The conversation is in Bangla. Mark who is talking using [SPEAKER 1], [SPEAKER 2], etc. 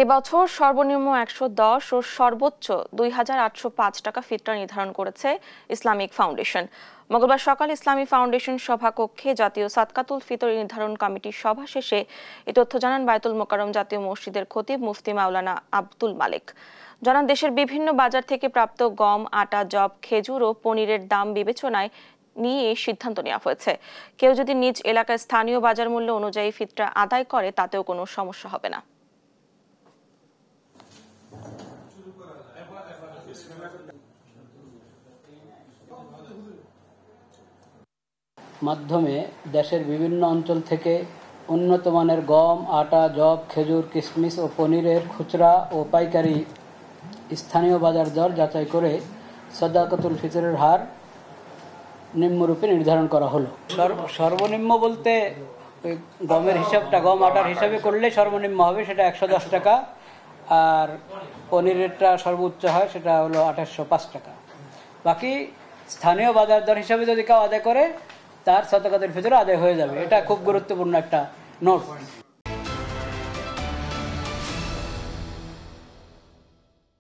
[SPEAKER 1] এবছর সর্বনিম্ন ১১০ ও সর্বোচ্চ ২,৮০৫ টাকা ফিতরা নির্ধারণ করেছে ইসলামিক ফাউন্ডেশন। মঙ্গলবার সকালে ইসলামী ফাউন্ডেশন সভাকক্ষে জাতীয় সাদকাতুল ফিতর নির্ধারণ কমিটির সভা শেষে এ তথ্য জানান বায়তুল মোকাররম জাতীয় মসজিদের খতিব মুফতি মাওলানা আব্দুল মালেক। জানান, দেশের বিভিন্ন বাজার থেকে প্রাপ্ত গম, আটা, যব, খেজুর ও পনিরের দাম বিবেচনায় নিয়ে সিদ্ধান্ত নেওয়া হয়েছে। কেউ যদি নিজ এলাকায় স্থানীয় বাজার মূল্য অনুযায়ী ফিতরা আদায় করে তাতেও কোনো সমস্যা হবে না।
[SPEAKER 2] মাধ্যমে দেশের বিভিন্ন অঞ্চল থেকে উন্নত মানের গম, আটা, যব, খেজুর, কিশমিশ ও পনিরের খুচরা ও পাইকারি স্থানীয় বাজার দর যাচাই করে সাদাকাতুল ফিতরের হার নিম্নরূপে নির্ধারণ করা হলো। সর্বনিম্ন বলতে গমের হিসাবটা গম আটার হিসাবে করলে সর্বনিম্ন হবে সেটা ১১০ টাকা, আর পনিরেরটা সর্বোচ্চ হয় সেটা হলো ২৮০৫ টাকা। বাকি স্থানীয় বাজার দর হিসাবে যদি কেউ আদায় করে তার সাদাকাতুল ফিতর আদায় হয়ে যাবে। এটা খুব গুরুত্বপূর্ণ একটা নোট।